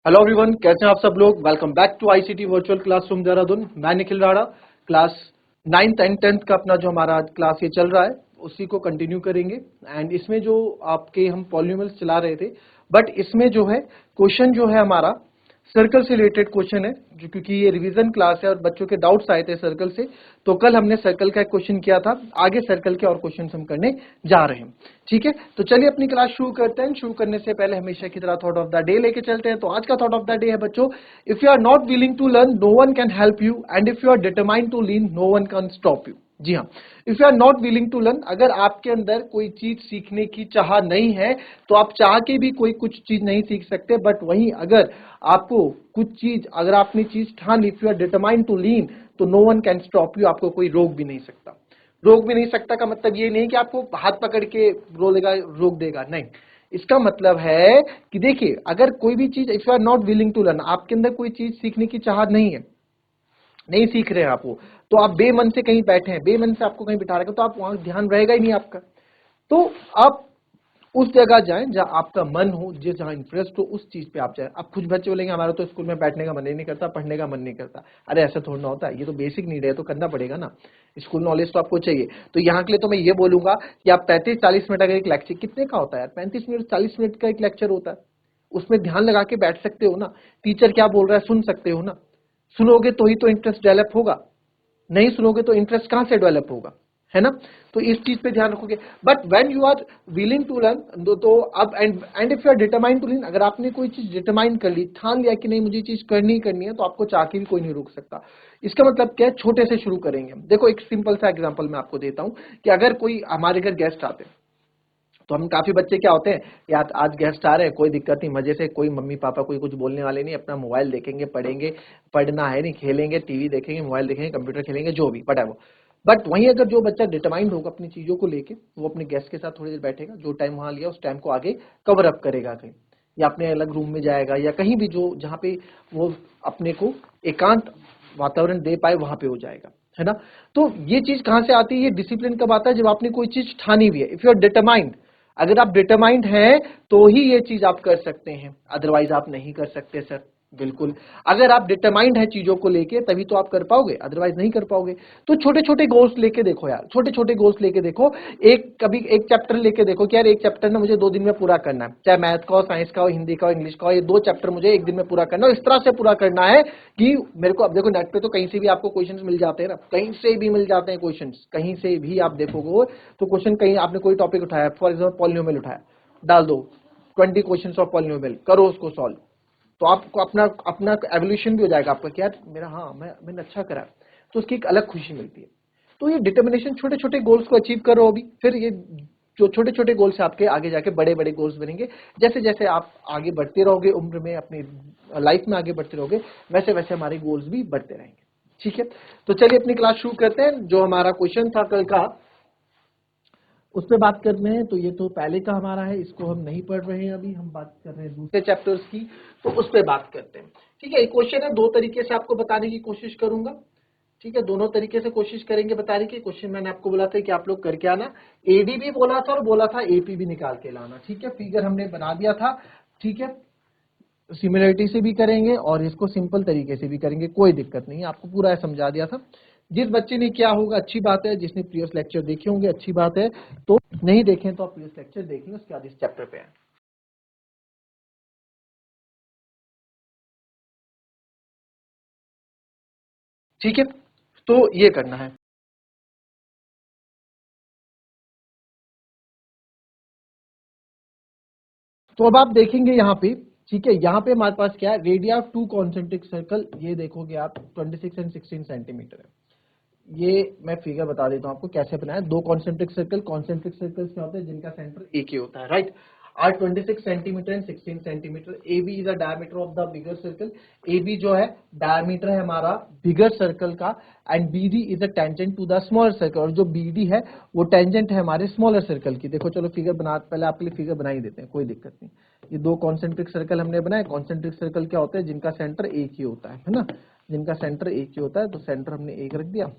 Hello everyone, कैसे हैं आप सब लोग। Welcome back to ICT virtual classroom Dehradun. मैं Nikhil Rana. Class 9th and 10th का अपना जो हमारा क्लास ये चल रहा है उसी को कंटिन्यू करेंगे। एंड इसमें जो आपके हम पॉलिनोमियल्स चला रहे थे, बट इसमें जो है क्वेश्चन जो है हमारा सर्कल से रिलेटेड क्वेश्चन है, जो क्योंकि ये रिवीजन क्लास है और बच्चों के डाउट्स आए थे सर्कल से, तो कल हमने सर्कल का एक क्वेश्चन किया था। आगे सर्कल के और क्वेश्चन हम करने जा रहे हैं। ठीक है, तो चलिए अपनी क्लास शुरू करते हैं। शुरू करने से पहले हमेशा की तरह थॉट ऑफ द डे लेके चलते हैं। तो आज का थॉट ऑफ द डे है बच्चों, if you are not willing to learn no one can help you, and if you are determined to learn no one can stop you. जी हाँ, if you are not willing to learn, अगर आपके अंदर कोई चीज सीखने की चाह नहीं है तो आप चाह के भी कोई कुछ चीज नहीं सीख सकते। बट वहीं अगर आपको कुछ चीज, अगर आपने चीज ठान ली, if you are determined to learn, तो no one can stop you, आपको कोई रोक भी नहीं सकता। रोक भी नहीं सकता का मतलब ये नहीं कि आपको हाथ पकड़ के रोक देगा, नहीं। इसका मतलब है कि देखिए, अगर कोई भी चीज, if you are not willing to learn, आपके अंदर कोई चीज सीखने की चाहत नहीं है, नहीं सीख रहे हैं आप वो, तो आप बेमन से कहीं बैठे हैं, बेमन से आपको कहीं बिठा रखा, तो आप वहां ध्यान रहेगा ही नहीं आपका। तो आप उस जगह जाएं जहां आपका मन हो, जहां इंटरेस्ट हो, उस चीज पे आप जाएं। अब कुछ बच्चे बोलेंगे हमारा तो स्कूल में बैठने का मन ही नहीं करता, पढ़ने का मन नहीं करता। अरे ऐसा थोड़ा ना होता है, ये तो बेसिक नीड है, तो करना पड़ेगा ना। स्कूल नॉलेज तो आपको चाहिए। तो यहाँ के लिए तो मैं ये बोलूंगा कि आप 35-40 मिनट, अगर एक लेक्चर कितने का होता है यार, 35 मिनट 40 मिनट का एक लेक्चर होता है, उसमें ध्यान लगा के बैठ सकते हो ना। टीचर क्या बोल रहा है सुन सकते हो ना। सुनोगे तो ही तो इंटरेस्ट डेवलप होगा, नहीं सुनोगे तो इंटरेस्ट कहां से डेवलप होगा, है ना। तो इस चीज पे ध्यान रखोगे। But when you are willing to learn, तो अब and if you are determined to learn, अगर आपने कोई चीज डिटरमाइन कर ली, ठान लिया कि नहीं मुझे चीज करनी ही करनी है, तो आपको चाह के भी कोई नहीं रोक सकता। इसका मतलब क्या है, छोटे से शुरू करेंगे। देखो एक सिंपल सा एग्जांपल मैं आपको देता हूं कि अगर कोई हमारे घर गेस्ट आते हैं, तो हम काफी बच्चे क्या होते हैं, यार आज गेस्ट आ रहे हैं, कोई दिक्कत नहीं, मजे से, कोई मम्मी पापा कोई कुछ बोलने वाले नहीं, अपना मोबाइल देखेंगे, पढ़ेंगे, पढ़ना है नहीं, खेलेंगे, टीवी देखेंगे, मोबाइल देखेंगे, कंप्यूटर खेलेंगे, जो भी बट है वो। बट वहीं अगर जो बच्चा डिटरमाइंड होगा अपनी चीजों को लेके, वो अपने गेस्ट के साथ थोड़ी देर बैठेगा, जो टाइम वहां लिया उस टाइम को आगे कवर अप करेगा कहीं, या अपने अलग रूम में जाएगा, या कहीं भी जो जहाँ पे वो अपने को एकांत वातावरण दे पाए वहां पे हो जाएगा, है ना। तो ये चीज कहां से आती है, ये डिसिप्लिन कब आता है, जब आपने कोई चीज ठानी हुई है। इफ यू आर डिटरमाइंड, अगर आप डिटरमाइंड हैं तो ही ये चीज आप कर सकते हैं, अदरवाइज आप नहीं कर सकते सर। बिल्कुल, अगर आप डिटरमाइंड है चीजों को लेके तभी तो आप कर पाओगे, अदरवाइज नहीं कर पाओगे। तो छोटे छोटे गोल्स लेके देखो यार, छोटे छोटे गोल्स लेके देखो। कभी एक चैप्टर लेके देखो कि यार एक चैप्टर ना मुझे 2 दिन में पूरा करना है, चाहे मैथ का हो, साइंस का हो, हिंदी का हो, इंग्लिश का हो, ये 2 चैप्टर मुझे एक दिन में पूरा करना है। इस तरह से पूरा करना है कि मेरे को, अब देखो नेट पे तो कहीं से भी आपको क्वेश्चंस मिल जाते हैं ना, कहीं से भी मिल जाते हैं क्वेश्चंस, कहीं से भी आप देखोगे तो क्वेश्चन, कहीं आपने कोई टॉपिक उठाया, फॉर एग्जाम्पल पॉलिनोमियल उठाया, डाल दो 20 क्वेश्चन ऑफ पॉलिनोमियल, करो उसको सॉल्व, तो आपको अपना अपना एवोल्यूशन भी हो जाएगा आपका कि यार मेरा, हाँ मैंने अच्छा करा, तो उसकी एक अलग खुशी मिलती है। तो ये डिटर्मिनेशन, छोटे छोटे गोल्स को अचीव करो अभी, फिर ये जो छोटे छोटे गोल्स आपके आगे जाके बड़े बड़े गोल्स बनेंगे। जैसे जैसे आप आगे बढ़ते रहोगे उम्र में, अपनी लाइफ में आगे बढ़ते रहोगे, वैसे वैसे हमारे गोल्स भी बढ़ते रहेंगे। ठीक है, तो चलिए अपनी क्लास शुरू करते हैं। जो हमारा क्वेश्चन था कल का, उस पर बात करने हैं। तो ये तो पहले का हमारा है, इसको हम नहीं पढ़ रहे हैं, अभी हम बात कर रहे हैं दूसरे चैप्टर्स की, तो उस पर बात करते हैं। ठीक है, एक क्वेश्चन है, 2 तरीके से आपको बताने की कोशिश करूंगा। ठीक है, दोनों तरीके से कोशिश करेंगे बताने की। क्वेश्चन मैंने आपको बोला था कि आप लोग करके आना, एडी भी बोला था और बोला था एपी भी निकाल के लाना। ठीक है, फिगर हमने बना दिया था। ठीक है, सिमिलरिटी से भी करेंगे और इसको सिंपल तरीके से भी करेंगे, कोई दिक्कत नहीं है, आपको पूरा समझा दिया था। जिस बच्चे ने क्या होगा अच्छी बात है, जिसने प्रीवियस लेक्चर देखे होंगे अच्छी बात है, तो नहीं देखें तो आप प्रीवियस लेक्चर देखेंगे, उसके बाद इस चैप्टर पे आए। ठीक है, तो ये करना है। तो अब आप देखेंगे यहाँ पे, ठीक है, यहाँ पे हमारे पास क्या है, रेडिया ऑफ 2 कॉन्सेंट्रिक सर्कल, ये देखोगे आप 26 एंड 16 सेंटीमीटर है। ये मैं फिगर बता देता हूं आपको कैसे बनाया। 2 कॉन्सेंट्रिक सर्कल, कॉन्सेंट्रिक सर्कल्स क्या होते हैं, जिनका सेंटर एक ही होता है, right. R 26 centimetre and 16 centimetre. A B is the diameter of the bigger circle, A B जो है डायमीटर है हमारा बिगर सर्कल का, and B D is a tangent to the smaller circle, और जो बी डी है वो tangent है हमारे स्मॉलर सर्कल की। देखो चलो फिगर बना, पहले आपके लिए फिगर बना ही देते हैं, कोई दिक्कत नहीं। ये 2 कॉन्सेंट्रिक सर्कल हमने बनाए। कॉन्सेंट्रिक सर्कल क्या होते हैं, जिनका सेंटर एक ही होता है ना, जिनका सेंटर एक ही होता है, तो सेंटर हमने एक रख दिया।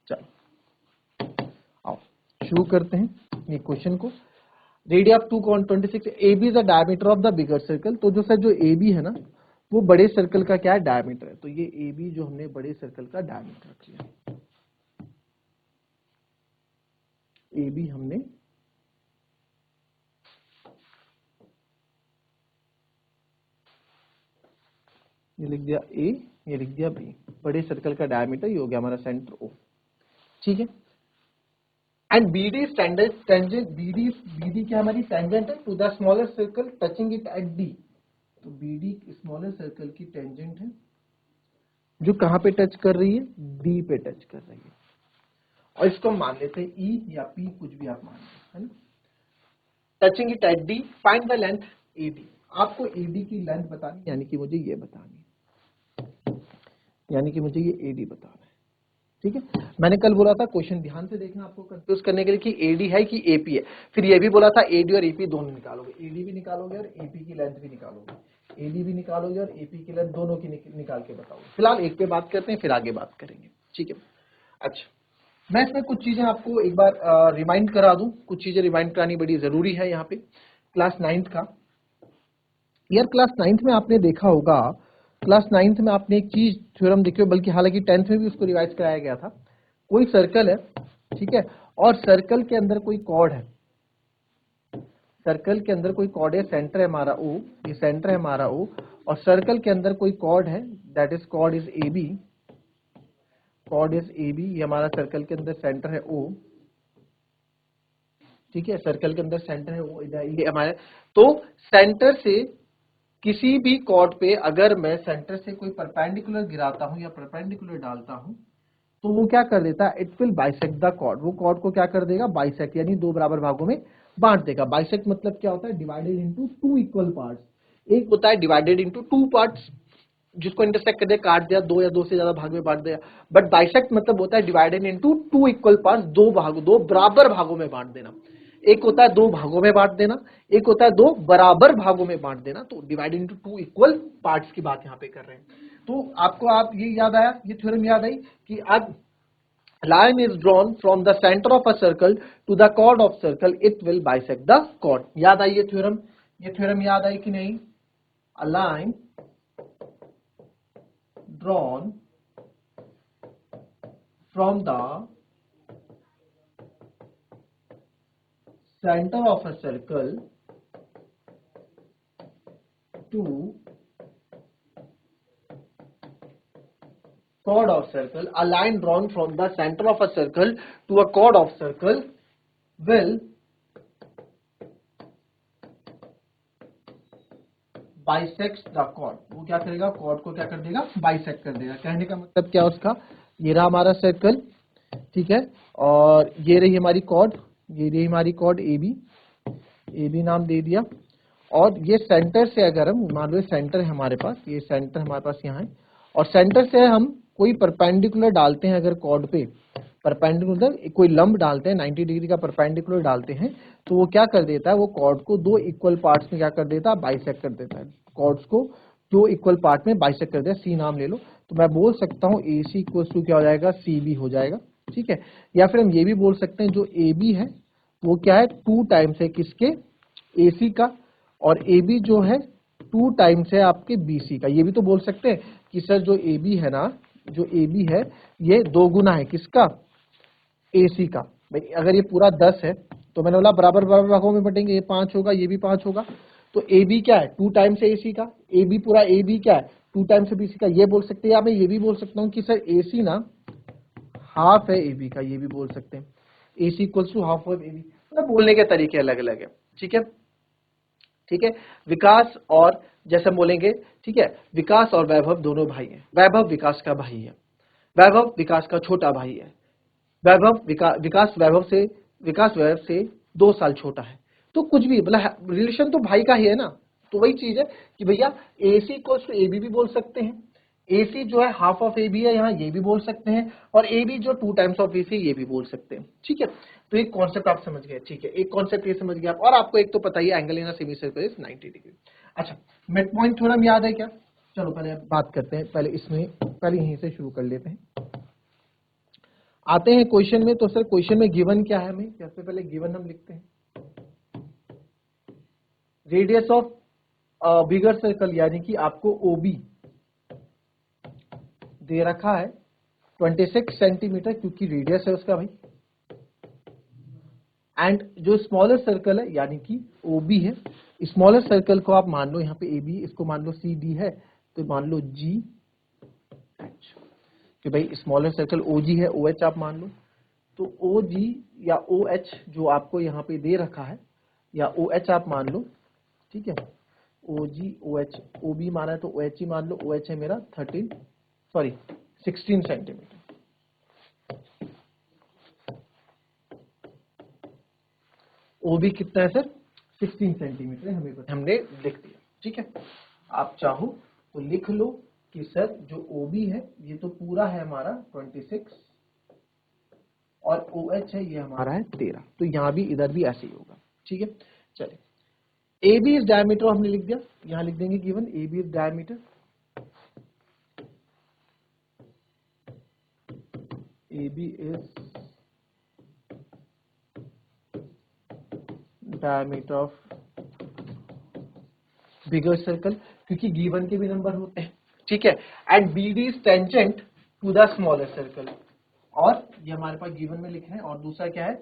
चलो आओ शुरू करते हैं। ये क्वेश्चन को। Radius of 226, AB is the diameter of the bigger circle. तो जो सर जो AB है ना वो बड़े सर्कल का क्या है, डायमीटर है। तो ये AB जो हमने बड़े सर्कल का डायमीटर रख लिया, AB हमने ये लिख दिया A, ये लिख दिया B, बड़े सर्कल का डायमीटर ये हो गया हमारा सेंटर O, ठीक है। And BD standard tangent, BD क्या हमारी टेंजेंट है to the smaller circle touching it at D। तो BD स्मॉलर सर्कल की टेंजेंट है जो कहां पे टच कर रही है, D पे टच कर रही है। और इसको मान लेते हैं E या P, कुछ भी आप मान लेते हैं, है ना। Touching it at D, find the length AD। आपको AD की लेंथ बतानी, यानी कि मुझे ये बतानी है, यानी कि मुझे ये AD बताना है, ठीक है। मैंने कल बोला था क्वेश्चन ध्यान से देखना आपको कंफ्यूज करने के लिए कि AD है कि AP है। फिर ये भी बोला था AD और AP दोनों निकालोगे, AD भी निकालोगे और AP की लेंथ भी निकालोगे, AD भी निकालोगे और AP की लेंथ दोनों की निकाल के बताओगे। फिलहाल एक पे बात करते हैं, फिर आगे बात करेंगे, ठीक है। अच्छा, मैं इसमें कुछ चीजें आपको एक बार रिमाइंड करा दूं, कुछ चीजें रिमाइंड करानी बड़ी जरूरी है यहाँ पे। क्लास 9th का, यार क्लास 9th में आपने देखा होगा, क्लास 9th में आपने एक चीज थ्योरम देखी हो, बल्कि हालांकि 10th में भी उसको रिवाइज कराया गया था। कोई सर्कल है, ठीक है, और सर्कल के अंदर कोई कॉर्ड है, सर्कल के अंदर कोई कॉर्ड है, सेंटर है हमारा O, ये सेंटर है हमारा O, और सर्कल के अंदर कोई कॉर्ड है, that is chord is AB, chord is AB, ये हमारा सर्कल के अंदर सेंटर है O, ठीक है, सर्कल के अंदर सेंटर है O, ये हमारे। तो सेंटर से किसी भी कॉर्ड पे अगर मैं सेंटर से कोई परपेंडिकुलर गिराता हूं या परपेंडिकुलर डालता हूं तो वो क्या कर देता है, it will bisect the chord. वो कॉर्ड को क्या कर देगा, बाइसेक्ट, यानी दो बराबर भागों में बांट देगा। बाइसेक्ट मतलब क्या होता है, divided into two equal parts. एक होता है डिवाइडेड इनटू टू पार्ट्स, जिसको इंटरसेक्ट कर दिया, काट दिया, दो या दो से ज्यादा भाग में बांट दिया। बट बाइसेक्ट मतलब होता है divided into two equal parts, दो बराबर भागों में बांट देना। एक होता है दो भागों में बांट देना, एक होता है दो बराबर भागों में बांट देना। तो divided into two equal parts की बात यहाँ पे कर रहे हैं। तो आपको आप ये याद आया, ये थ्योरम याद आई कि अब line is drawn from the center of a circle to the chord of circle, it will bisect the chord। याद आई ये थ्योरम याद आई कि नहीं। A line drawn from the center of a circle to chord of circle, a line drawn from the center of a circle to a chord of circle will bisect the chord. वो क्या करेगा, cord को क्या कर देगा, bisect कर देगा। कहने का मतलब क्या उसका, ये रहा हमारा सर्कल, ठीक है, और ये रही हमारी कॉर्ड, ये रही हमारी कॉर्ड AB, AB नाम दे दिया। और ये सेंटर से अगर हम मान लो सेंटर है हमारे पास, ये सेंटर हमारे पास यहाँ है, और सेंटर से हम कोई परपेंडिकुलर डालते हैं अगर कॉर्ड पे, परपेंडिकुलर कोई लंब डालते हैं, 90 डिग्री का परपेंडिकुलर डालते हैं, तो वो क्या कर देता है, वो कॉर्ड को दो इक्वल पार्ट्स में क्या कर देता है, बाइसेक्ट कर देता है। कॉर्ड्स को दो इक्वल पार्ट में बाइसेक्ट कर देता है। C नाम ले लो, तो मैं बोल सकता हूँ AC इक्वल टू क्या हो जाएगा, CB हो जाएगा, ठीक है। या फिर हम ये भी बोल सकते हैं जो AB है वो क्या है, 2 टाइम्स है किसके, AC का, और AB जो है 2 टाइम्स है आपके BC का। ये भी तो बोल सकते हैं कि सर जो AB है ना, जो AB है ये 2 गुना है किसका, AC का। भाई अगर ये पूरा 10 है तो मैंने बोला बराबर बराबर भागों में बटेंगे, ये 5 होगा, ये भी 5 होगा। तो AB क्या है, 2 टाइम्स है AC का, AB पूरा AB क्या है, 2 टाइम्स है BC का। ये बोल सकते हैं, या मैं ये भी बोल सकता हूँ कि सर AC ना हाफ है AB का, ये भी बोल सकते हैं, AC equals to half of AB। मतलब बोलने के तरीके अलग अलग है, ठीक है, ठीक है। विकास और जैसे हम बोलेंगे, ठीक है, विकास और वैभव दोनों भाई हैं। वैभव विकास का भाई है, वैभव विकास का छोटा भाई है। वैभव विकास वैभव से 2 साल छोटा है। तो कुछ भी मतलब रिलेशन तो भाई का ही है ना। तो वही चीज है कि भैया AC इक्वल्स टू AB भी बोल सकते हैं, AC जो है हाफ ऑफ AB है यहाँ, ये भी बोल सकते हैं, और AB जो 2 टाइम्स ऑफ AC ये भी बोल सकते हैं, ठीक है। तो एक कॉन्सेप्ट आप समझ गए, ठीक है, एक कॉन्सेप्ट ये समझ गए आप। और आपको एक तो पता ही है angle in a semi circle is 90 degree. अच्छा, मिड पॉइंट थ्योरम याद है क्या, चलो पहले बात करते हैं, पहले इसमें पहले यहीं से शुरू कर लेते हैं। आते हैं क्वेश्चन में। तो सर क्वेश्चन में गिवन क्या है, हमें सबसे पहले गिवन हम लिखते हैं, रेडियस ऑफ बिगर सर्कल यानी कि आपको ओबी दे रखा है 26 सेंटीमीटर, क्योंकि रेडियस है उसका भाई। एंड जो स्मॉलर सर्कल है यानी कि ओबी है, स्मॉलर सर्कल को आप मान लो यहाँ पे ए बी, इसको मान लो सी डी है, तो मान लो जी एच, कि भाई स्मॉलर सर्कल ओ जी है, ओ एच आप मान लो। तो ओ जी या ओ एच जो आपको यहाँ पे दे रखा है, या ओ एच आप मान लो, ठीक है। ओ जी ओ एच, ओ बी माना है तो ओ एच ही मान लो। ओ एच है मेरा 16 सेंटीमीटर। ओ बी कितना है सर, 16 सेंटीमीटर है, हमने लिख दिया, ठीक है। आप चाहो तो लिख लो कि सर जो ओ बी है ये तो पूरा है हमारा 26, और ओ एच है ये हमारा है 13। तो यहां भी इधर भी ऐसे ही होगा, ठीक है। चलिए, ए बी इज डायमीटर हमने लिख दिया, यहां लिख देंगे given A B is diameter, A B is diameter of bigger circle, क्योंकि गिवन के भी नंबर होते हैं, ठीक है। And B D is tangent to the smaller circle, और ये हमारे पास गिवन में लिखे हैं। और दूसरा क्या है,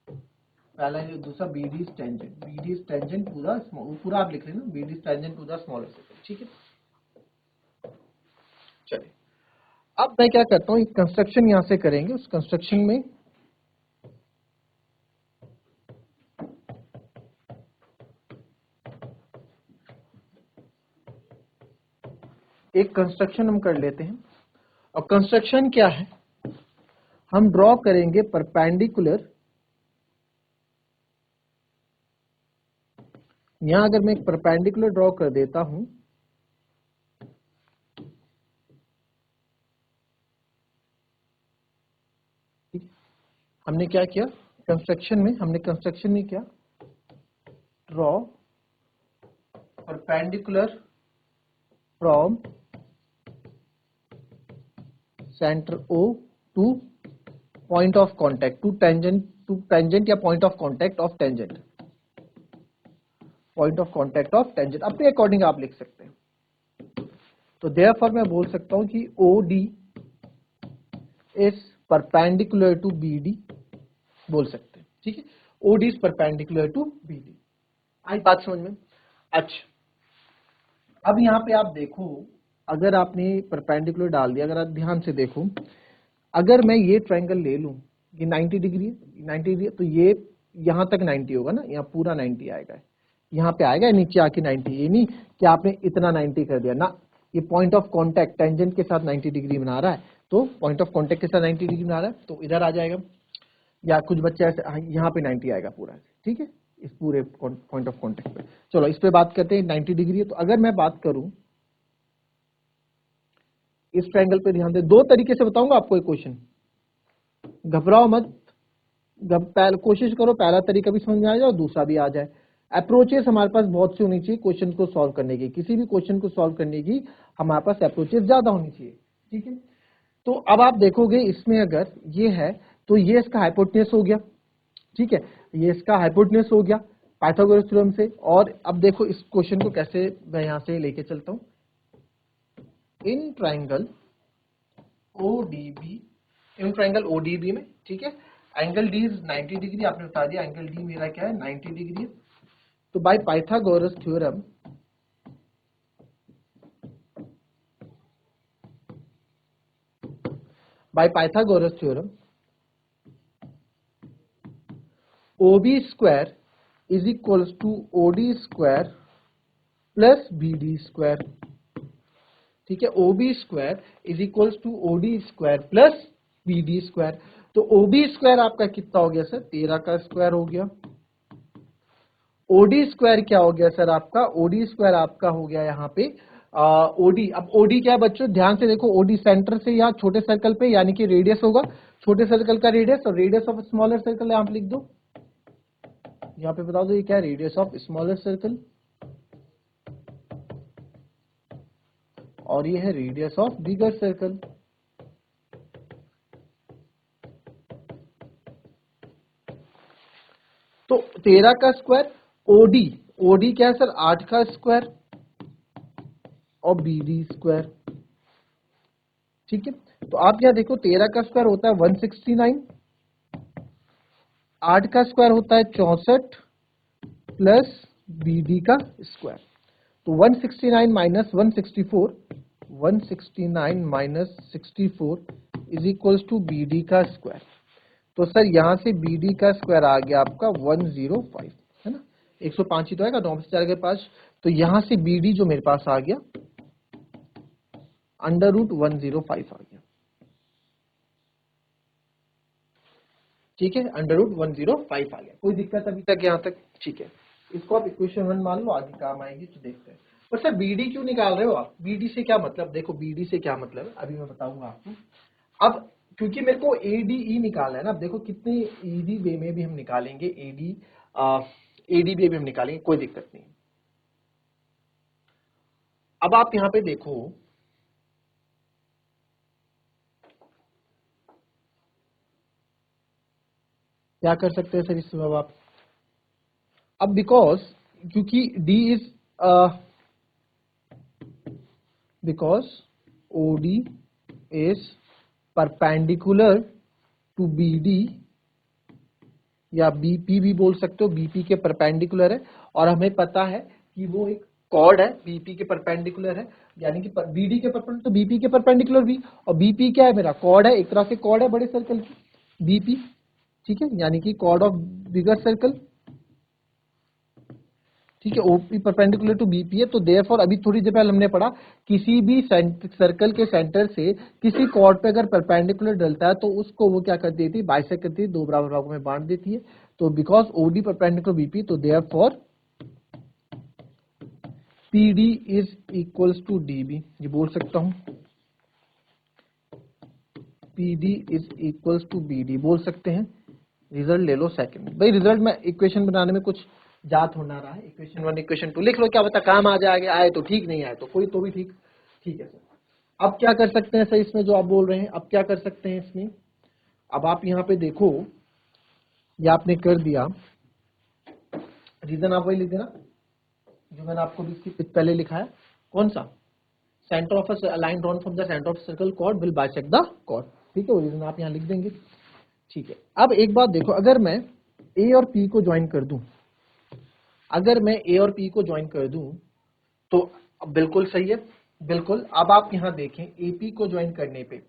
पहला जो दूसरा B D is tangent, B D is tangent to the small, पूरा आप लिख रहे हैं ना, B D is tangent to the smaller circle, ठीक है। चलिए, अब मैं क्या करता हूँ, एक कंस्ट्रक्शन यहां से करेंगे। उस कंस्ट्रक्शन में एक कंस्ट्रक्शन हम कर लेते हैं। और कंस्ट्रक्शन क्या है, हम ड्रॉ करेंगे परपेंडिकुलर। यहां अगर मैं एक परपेंडिकुलर ड्रॉ कर देता हूं, हमने क्या किया कंस्ट्रक्शन में, क्या, draw perpendicular from centre O to point of contact, to tangent या point of contact of tangent, point of contact of tangent, अपने अकॉर्डिंग आप लिख सकते हैं। तो देयरफॉर मैं बोल सकता हूं कि O D is perpendicular to B D, बोल सकते हैं, ठीक है। O D is perpendicular to B D. आई बात समझ में? अच्छा, अब यहां पे आप देखो, अगर आपने परपेंडिकुलर डाल दिया, अगर आप ध्यान से देखो, अगर मैं ये ट्रायंगल ले लूं, ये 90 डिग्री है, 90 डिग्री है, तो ये यहां तक 90 होगा ना, यहाँ पूरा 90 आएगा, यहाँ पे आएगा नीचे आके 90। ये नहीं कि आपने इतना 90 कर दिया ना, ये पॉइंट ऑफ कांटेक्ट टेंजेंट के साथ 90 डिग्री बना रहा है, तो पॉइंट ऑफ कांटेक्ट के साथ 90 डिग्री बना रहा है, तो इधर आ जाएगा। या कुछ बच्चे ऐसे यहाँ पे 90 आएगा पूरा, ठीक है, इस पूरे पॉइंट ऑफ कांटेक्ट पे। चलो इस पे बात करते हैं, 90 डिग्री है। तो अगर मैं बात करूं इस ट्रायंगल पे, ध्यान दे, दो तरीके से बताऊंगा आपको एक क्वेश्चन, घबराओ मत, कोशिश करो पहला तरीका भी समझ में आ जाए और दूसरा भी आ जाए। अप्रोचेस हमारे पास बहुत सी होनी चाहिए क्वेश्चन को सॉल्व करने की, किसी भी क्वेश्चन को सॉल्व करने की हमारे पास अप्रोचेस ज्यादा होनी चाहिए, ठीक है। तो अब आप देखोगे इसमें अगर ये है, तो ये इसका हाइपोटेन्यूस हो गया, ठीक है, ये इसका हाइपोटेन्यूस हो गया पाइथागोरस थ्योरम से। और अब देखो इस क्वेश्चन को कैसे मैं यहां से लेके चलता हूं, इन ट्राइंगल ओडीबी, इन ट्राइंगल ओडीबी में, ठीक है, एंगल डी इज 90 डिग्री, आपने बता दिया एंगल डी मेरा क्या है 90 डिग्री। तो by Pythagoras theorem, OB square is equals to OD square plus BD square, ठीक है। OB square is equals to OD square plus BD square. तो ओबी स्क्वायर आपका कितना हो गया सर, 13 का स्क्वायर हो गया। ओडी स्क्वायर क्या हो गया सर आपका, ओडी स्क्वायर आपका हो गया यहाँ पे ओडी। अब ओडी क्या है बच्चों, ध्यान से देखो, ओडी सेंटर से यहाँ छोटे सर्कल पे, यानी कि रेडियस होगा छोटे सर्कल का रेडियस, और रेडियस ऑफ स्मॉलर सर्कल आप लिख दो, यहाँ पे बता दो ये क्या है, रेडियस ऑफ स्मॉलर सर्कल, और ये है रेडियस ऑफ बिगर सर्कल। तो 13 का स्क्वायर, ओडी, ओडी क्या है सर 8 का स्क्वायर और बीडी स्क्वायर। ठीक है, तो आप यहाँ देखो 13 का स्क्वायर होता है 169, 8 का स्क्वायर होता है 64 प्लस बीडी का स्क्वायर। तो 169 minus 164, 169 minus 64 is equals to BD का स्क्वायर। तो सर यहां से बीडी का स्क्वायर आ गया आपका 105, है ना, 105 ही तो आएगा 9 से 4 के पास। तो यहां से बीडी जो मेरे पास आ गया अंडर रूट 105 आ गया। ठीक है, अंडर रूट 105 आ गया। कोई दिक्कत अभी तक यहाँ तक? ठीक है, इसको आप इक्वेशन 1 मान लो, आगे काम आएगी तो देखते हैं। पर सर बीडी क्यों निकाल रहे हो आप? बीडी से क्या मतलब? देखो बीडी से क्या मतलब है अभी मैं बताऊंगा आपको। अब क्योंकि मेरे को एडीई निकालना है ना, अब देखो कितने ईडी वे में भी हम निकालेंगे, एडी वे में हम निकालेंगे, कोई दिक्कत नहीं। अब आप यहां पे देखो, क्या कर सकते हैं सर इसमें अब बिकॉज, क्योंकि D is because OD is perpendicular to BD, या बीपी भी बोल सकते हो, बीपी के परपेंडिकुलर है, और हमें पता है कि वो एक कॉर्ड है, बीपी के परपेंडिकुलर है, यानी कि बीडी के परपेंडिकुलर तो बीपी के परपेंडिकुलर भी, और बीपी क्या है मेरा कॉर्ड है, एक तरह से कॉर्ड है बड़े सर्कल की बीपी। ठीक है, यानी कि कॉर्ड ऑफ बिगर सर्कल। ठीक है, ओपी परपेंडिकुलर टू बीपी है, तो देयरफॉर अभी थोड़ी देर पहले हमने पढ़ा किसी भी सर्कल के सेंटर से किसी कॉर्ड पे अगर परपेंडिकुलर डलता है तो उसको वो क्या कर देती है, बाइसेक्ट करती है, दो बराबर भागों में बांट देती है। तो बिकॉज ओडी परपेंडिकुलर बीपी, तो therefore PD is equals to DB, ये बोल सकता हूं, PD is equals to BD बोल सकते हैं। रिजल्ट ले लो सेकंड, भाई रिजल्ट में इक्वेशन बनाने में कुछ जात होना रहा है, इक्वेशन 1 इक्वेशन 2 लिख लो, क्या पता काम आ जाए, आए तो ठीक, नहीं आए तो कोई तो भी ठीक। ठीक है सर, अब क्या कर सकते हैं सर इसमें जो आप बोल रहे हैं, अब क्या कर सकते हैं इसमें? अब आप यहाँ पे देखो, ये आपने कर दिया, रीजन आप वही लिख देना जो मैंने आपको भी पहले लिखा है। कौन सा? Centre of a line drawn from the centre of circle chord will bisect the chord. ठीक है, वो रीजन आप यहाँ लिख देंगे। ठीक है, अब एक बात देखो, अगर मैं ए और पी को ज्वाइन कर दूं, अगर मैं ए और पी को ज्वाइन कर दूं तो बिल्कुल सही है, बिल्कुल। अब आप यहां देखें, एपी को ज्वाइन करने पे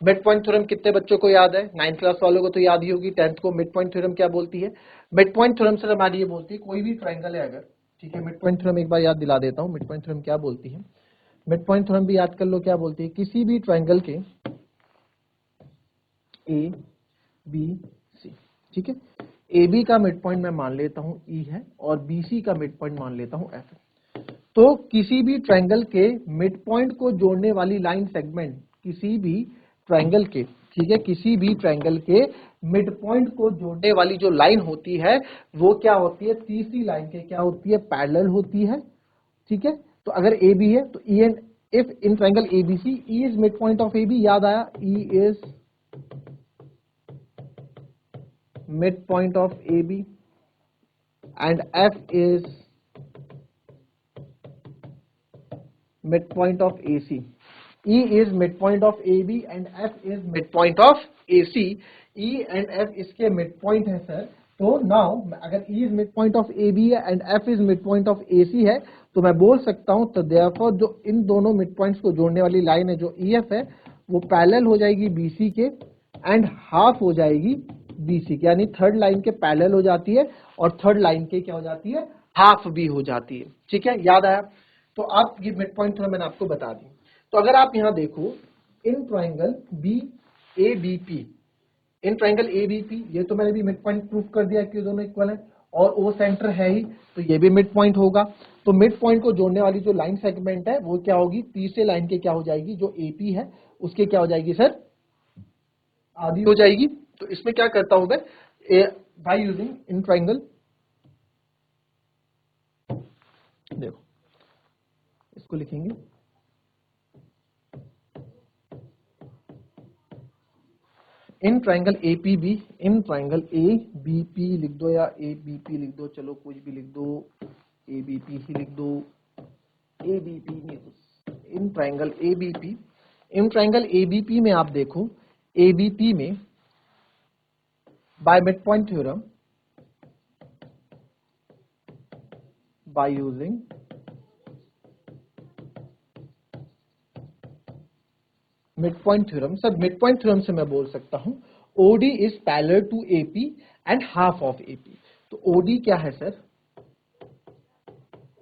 मिड पॉइंट थ्योरम कितने बच्चों को याद है? 9th क्लास वालों को तो याद ही होगी। 10th को मिड पॉइंट थ्योरम क्या बोलती है? मिड पॉइंट थ्योरम सर हमारी ये बोलती है कोई भी ट्राइंगल है अगर, ठीक है, मिड पॉइंट थ्योरम एक बार याद दिला देता हूं, मिड पॉइंट थ्योरम क्या बोलती है, मिड पॉइंट थ्योरम भी याद कर लो, क्या बोलती है, किसी भी ट्राइंगल के ए बी सी, ठीक है, ए बी का मिड पॉइंट मैं मान लेता हूं ई है, और बी सी का मिड पॉइंट मान लेता हूं एफ है। तो किसी भी ट्रायंगल के मिड पॉइंट को जोड़ने वाली लाइन सेगमेंट, किसी भी ट्रायंगल के, ठीक है, किसी भी ट्रायंगल के मिड पॉइंट को जोड़ने वाली जो लाइन होती है वो क्या होती है, तीसरी लाइन के क्या होती है, पैरेलल होती है। ठीक है, तो अगर ए बी है तो E and if in triangle ABC E is mid point of A B, याद आया, E is mid point of A B and F is midpoint of AC. E is midpoint of AB and F is midpoint of AC. E and F इसके midpoint है sir. तो now अगर E is midpoint of AB है and F is midpoint of AC है, तो मैं बोल सकता हूं तो therefore जो इन दोनों midpoints को जोड़ने वाली लाइन है जो EF है वो पैरेलल हो जाएगी BC के एंड हाफ हो जाएगी BC के, यानी थर्ड लाइन के पैरेलल हो जाती है और थर्ड लाइन के क्या हो जाती है, हाफ भी हो जाती है। ठीक है, याद आया? तो आप ये मिड पॉइंट थोड़ा मैंने आपको बता दी। तो अगर आप यहां देखो, in triangle B A B P, in triangle A B P, ये तो मैंने भी मिड पॉइंट प्रूफ कर दिया कि दोनों इक्वल है, और ओ सेंटर है ही, तो ये भी मिड पॉइंट होगा। तो मिड पॉइंट को जोड़ने वाली जो लाइन सेगमेंट है वो क्या होगी, तीसरे लाइन के क्या हो जाएगी, जो एपी है उसके क्या हो जाएगी सर, आधी हो जाएगी। तो इसमें क्या करता हूं मैं, बाय यूजिंग इन ट्राइंगल, देखो इसको लिखेंगे in triangle APB, in triangle ABP लिख दो या एबीपी लिख दो, चलो कुछ भी लिख दो, एबीपी ही लिख दो, एबीपी नहीं, in triangle ABP, in triangle ABP में आप देखो, एबीपी में by mid point theorem, by using mid point theorem, sir mid point theorem से मैं बोल सकता हूं OD is parallel to AP and half of AP. तो ओडी क्या है sir,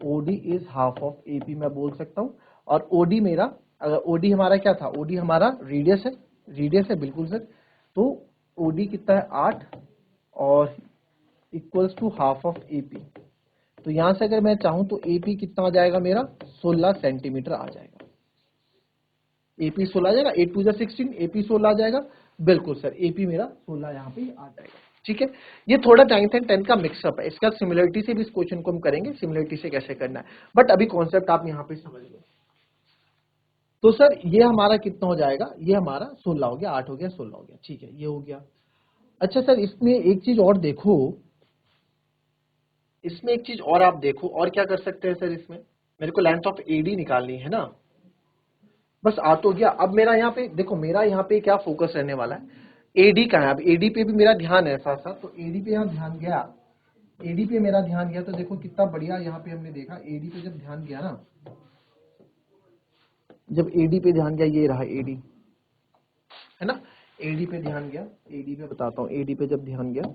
OD is half of AP मैं बोल सकता हूं। और ओडी मेरा, अगर ओडी हमारा क्या था, ओडी हमारा रेडियस है, रेडियस है बिल्कुल सर। तो ओडी कितना है 8 और equals to half of AP. तो यहां से अगर मैं चाहूं तो एपी कितना आ जाएगा मेरा 16 सेंटीमीटर आ जाएगा, एपी 16 आ जाएगा, 8 टू 16, एपी 16 आ जाएगा, बिल्कुल सर एपी मेरा 16 यहाँ पे आ जाएगा। ठीक है, ये थोड़ा 9th एंड 10th का मिक्सअप है, इसका सिमिलरिटी से भी इस क्वेश्चन को हम करेंगे, सिमिलरिटी से कैसे करना है, बट अभी कॉन्सेप्ट आप यहाँ पे समझ लो। तो सर ये हमारा कितना हो जाएगा, ये हमारा 16 हो गया, 8 हो गया, 16 हो गया, ठीक है ये हो गया। अच्छा सर इसमें एक चीज और देखो, इसमें एक चीज और आप देखो, और क्या कर सकते हैं सर, इसमें मेरे को लेंथ ऑफ एडी निकालनी है ना, बस आ तो गया। अब मेरा यहाँ पे देखो, मेरा यहाँ पे क्या फोकस रहने वाला है, एडी का है, अब एडी पे भी मेरा ध्यान है साथ साथ, तो एडी पे यहाँ ध्यान गया, एडी पे मेरा ध्यान गया, तो देखो कितना बढ़िया यहाँ पे हमने देखा, एडी पे जब ध्यान गया ना, जब एडी पे ध्यान गया, ये रहा एडी है ना, एडी पे ध्यान गया, एडी पे बताता हूँ, एडी पे जब ध्यान गया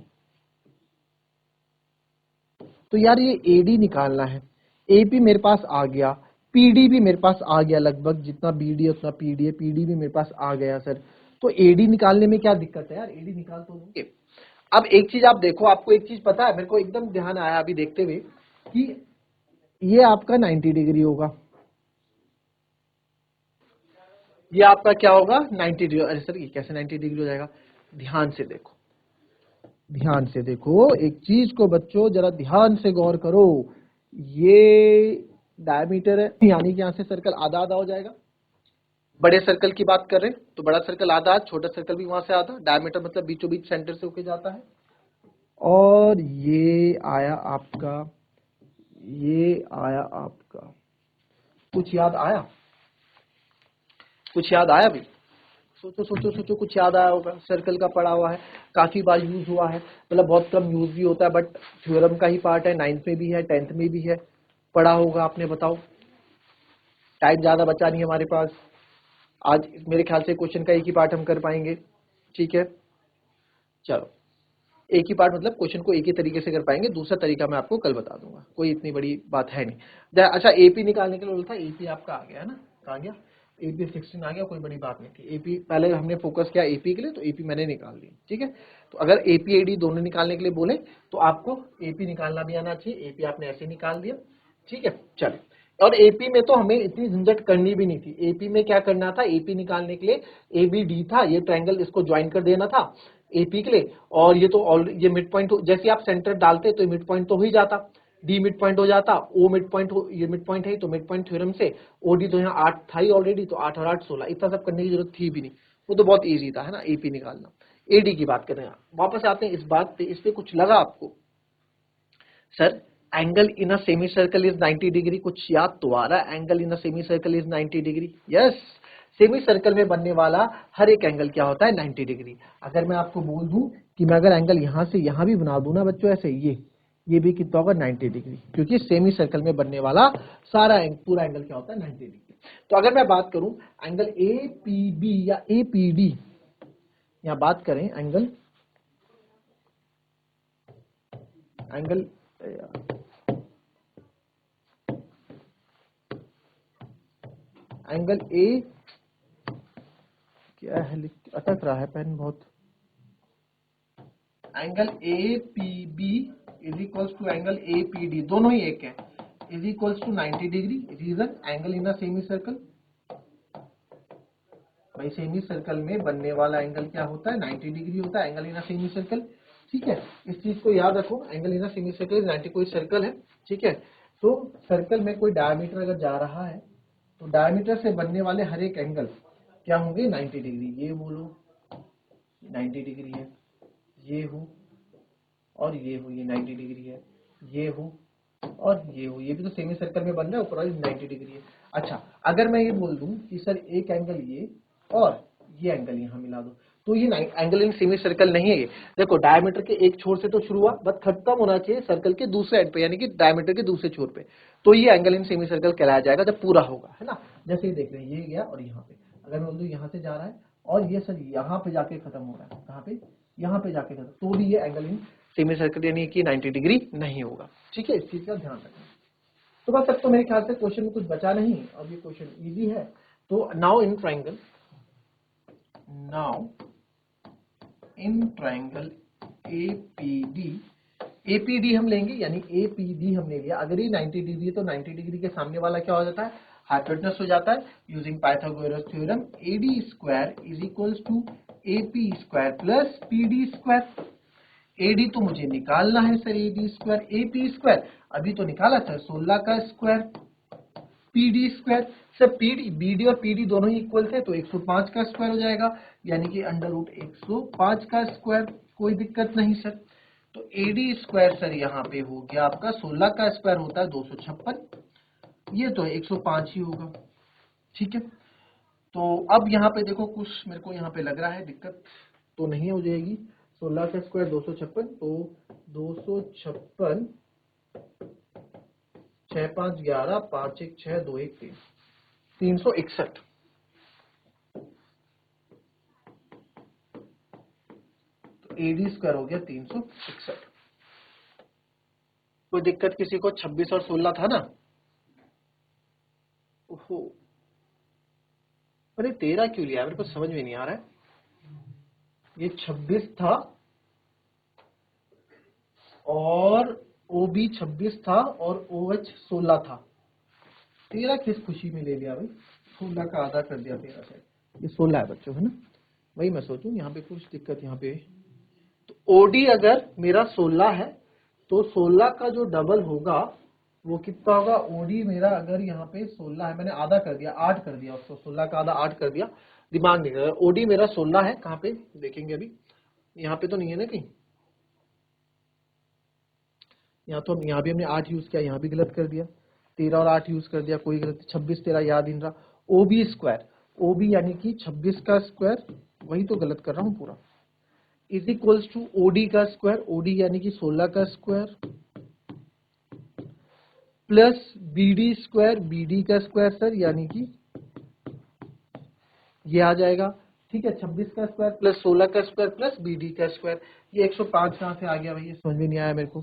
तो यार ये एडी निकालना है, एपी मेरे पास आ गया, पीडी भी मेरे पास आ गया, लगभग जितना बीडी है उतना पीडी है, पीडी भी मेरे पास आ गया सर। तो एडी निकालने में क्या दिक्कत है यार, एडी निकाल तो लूंगे। अब एक चीज आप देखो, आपको एक चीज पता है, मेरे को एकदम ध्यान आया अभी देखते हुए कि ये आपका 90 डिग्री होगा, ये आपका क्या होगा 90 डिग्री। अरे सर ये कैसे 90 डिग्री हो जाएगा, ध्यान से देखो, ध्यान से देखो एक चीज को बच्चों, जरा ध्यान से गौर करो, ये डायमीटर है, यानी कि यहां से सर्कल आधा आधा हो जाएगा, बड़े सर्कल की बात कर रहे हैं तो बड़ा सर्कल आधा, छोटा सर्कल भी वहां से आधा, डायमीटर मतलब बीचों बीच सेंटर से होके जाता है। और ये आया आपका, ये आया आपका, कुछ याद आया, कुछ याद आया भी, सोचो सोचो सोचो, कुछ याद आया होगा, सर्कल का पड़ा हुआ है, काफी बार यूज हुआ है, मतलब बहुत कम यूज भी होता है, बट थ्योरम का ही पार्ट है, 9th में भी है, 10th में भी है, पढ़ा होगा आपने, बताओ। टाइम ज्यादा बचा नहीं हमारे पास, आज मेरे ख्याल से क्वेश्चन का एक ही पार्ट हम कर पाएंगे, ठीक है चलो, एक ही पार्ट मतलब क्वेश्चन को एक ही तरीके से कर पाएंगे, दूसरा तरीका मैं आपको कल बता दूंगा, कोई इतनी बड़ी बात है नहीं। अच्छा एपी निकालने के लिए बोलता है, एपी आपका आ गया है ना, आ गया, एपी 16 आ गया, कोई बड़ी बात नहीं थी, एपी पहले हमने फोकस किया एपी के लिए, तो एपी मैंने निकाल ली, ठीक है। तो अगर एपी एडी दोनों निकालने के लिए बोले तो आपको एपी निकालना भी आना चाहिए, एपी आपने ऐसे निकाल दिया, ठीक है चले। और एपी में तो हमें इतनी झंझट करनी भी नहीं थी, एपी में क्या करना था, एपी निकालने के लिए एबीडी था, ये ट्रायंगल इसको ज्वाइन कर देना था एपी के लिए, और ये तो ये मिड पॉइंट, जैसे आप सेंटर डालते तो मिड पॉइंट तो हो ही जाता, डी मिड पॉइंट हो जाता, ओ मिड पॉइंट हो, ये मिड पॉइंट है तो मिड पॉइंट थ्योरम से ओडी तो यहाँ 8 था ही ऑलरेडी, तो 8 और 8 16, इतना सब करने की जरूरत थी भी नहीं, वो तो बहुत इजी था है ना एपी निकालना। एडी की बात करें, वापस आते हैं इस बात पे, इस पे कुछ लगा आपको sir, angle in a semi circle is 90 degree, कुछ याद तो आ रहा है, angle in a semi circle is 90 degree, yes, semi circle में बनने वाला हर एक एंगल क्या होता है 90 डिग्री। अगर मैं आपको बोल दूं कि मैं अगर एंगल यहां से यहां भी बना दूं ना बच्चों ऐसे, ये भी कितना होगा 90 डिग्री, क्योंकि सेमी सर्कल में बनने वाला सारा पूरा एंगल क्या होता है 90 डिग्री। तो अगर मैं बात करूं एंगल ए पी बी या ए पी डी, यहां बात करें एंगल, एंगल एंगल ए, क्या है अटक रहा है पेन बहुत, angle A P B is equals to angle A P D, दोनों ही एक है, is equals to 90 degree, reason angle in a semi circle, भाई सेमी सर्कल में बनने वाला एंगल क्या होता है 90 डिग्री होता है, angle in a semi circle, ठीक है, इस चीज को याद रखो, angle in a semi circle 90, कोई सर्कल है, ठीक है, तो सर्कल में कोई डायमीटर अगर जा रहा है तो डायमीटर से बनने वाले हर एक एंगल क्या होंगे 90 डिग्री, ये बोलो 90 डिग्री है, ये हो और ये हो, ये 90 डिग्री है, ये हो और ये हो, ये भी तो सेमी सर्कल में बन रहा है, ऊपर वाली 90 डिग्री है। अच्छा, अगर मैं ये बोल दूं कि सर एक एंगल ये और ये एंगल यहाँ मिला दो, तो ये एंगल इन सेमी सर्कल नहीं है। ये देखो डायमीटर के एक छोर से तो शुरू हुआ, बट खत्म होना चाहिए सर्कल के दूसरे एंड पे, यानी कि डायमीटर के दूसरे छोर पे, तो ये एंगल इन सेमी सर्कल कहलाया जाएगा जब पूरा होगा, है ना। जैसे ये देख रहे हैं, ये गया और यहाँ पे, अगर मैं बोल दूं यहाँ से जा रहा है और ये सर यहाँ पे जाके खत्म हो रहा है, कहाँ पे, यहाँ पे जाके खत्म, तो भी ये एंगल इन सेमी सर्कल यानी कि 90 डिग्री नहीं होगा। ठीक है, इस चीज का ध्यान रखना। तो बस अब तो मेरे ख्याल से क्वेश्चन में कुछ बचा नहीं, अब ये क्वेश्चन इजी है। तो नाउ इन ट्राइंगल एपीडी हम लेंगे, यानी एपीडी हमने लिया। अगर ये 90 डिग्री है तो 90 डिग्री के सामने वाला क्या हो जाता है, हाइपोटेनस हो जाता है। Using Pythagoras theorem AD square is equals to AP square plus PD square. AD तो मुझे निकालना है sir, AD square, AP square अभी तो निकाला सर 16 का square, PD square. Sir PD, BD और पीडी दोनों ही इक्वल थे तो 105 का स्क्वायर हो जाएगा, यानी कि अंडर रूट 105 का स्क्वायर। कोई दिक्कत नहीं सर। तो एडी स्क्वायर सर यहाँ पे हो गया आपका 16 का स्क्वायर होता है 256, ये तो 105 ही होगा। ठीक है, तो अब यहाँ पे देखो कुछ मेरे को यहाँ पे लग रहा है दिक्कत तो नहीं हो जाएगी। 16 का स्क्वायर 256, तो 256 6 5 11 5 1 6 2 1 3, 361। तो एडी स्क्वायर हो गया 361। कोई दिक्कत किसी को? 26 और 16 था ना? ओहो, अरे 13 क्यों लिया, मेरे को समझ में नहीं आ रहा है। ये 26 था और OB 26 था और OH 16 था। 13 किस खुशी में ले लिया भाई, 16 का आधा कर दिया 13 से। ये 16 है बच्चों, है ना, वही मैं सोचूं यहाँ पे कुछ दिक्कत यहाँ पे। तो OD अगर मेरा 16 है तो 16 का जो डबल होगा वो कितना होगा। OD मेरा अगर यहाँ पे 16 है, मैंने आधा कर दिया, 8 कर दिया उसको, 16 का आधा 8 कर दिया, दिमाग नहीं कर रहा। OD मेरा 16 है, कहाँ पे देखेंगे अभी, यहाँ पे तो नहीं है ना कहीं, यहाँ तो यहाँ भी हमने 8 यूज किया, यहाँ भी गलत कर दिया, 13 और 8 यूज कर दिया, कोई गलत। 26 13 याद ही नहीं रहा। OB स्क्वायर, OB यानी कि 26 का स्क्वायर, वही तो गलत कर रहा हूँ पूरा, इज इक्वल्स टू OD का स्क्वायर, OD यानी कि 16 का square plus BD square, BD का स्क्वायर सर यानी कि ये आ जाएगा। ठीक है, 26 का स्क्वायर प्लस 16 का स्क्वायर प्लस BD का स्क्वायर। ये 105 कहाँ से आ गया भाई, ये समझ में नहीं आया मेरे को।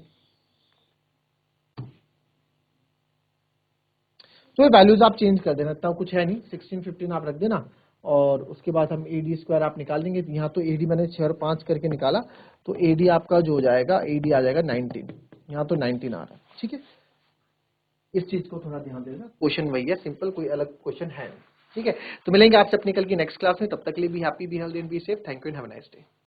तो ये वैल्यूज आप चेंज कर देना, इतना कुछ है नहीं, 16 15 आप रख देना और उसके बाद हम AD स्क्वायर आप निकाल देंगे। यहाँ तो AD मैंने 6 और 5 करके निकाला, तो AD आपका जो हो जाएगा, AD आ जाएगा 19, यहाँ तो 19 आ रहा है। ठीक है, इस चीज को थोड़ा ध्यान देना, क्वेश्चन वही है, सिंपल, कोई अलग क्वेश्चन है नहीं। ठीक है, तो मिलेंगे आपसे अपनी कल की नेक्स्ट क्लास में, तब तक के लिए be happy, be healthy and be safe. Thank you and have a nice day.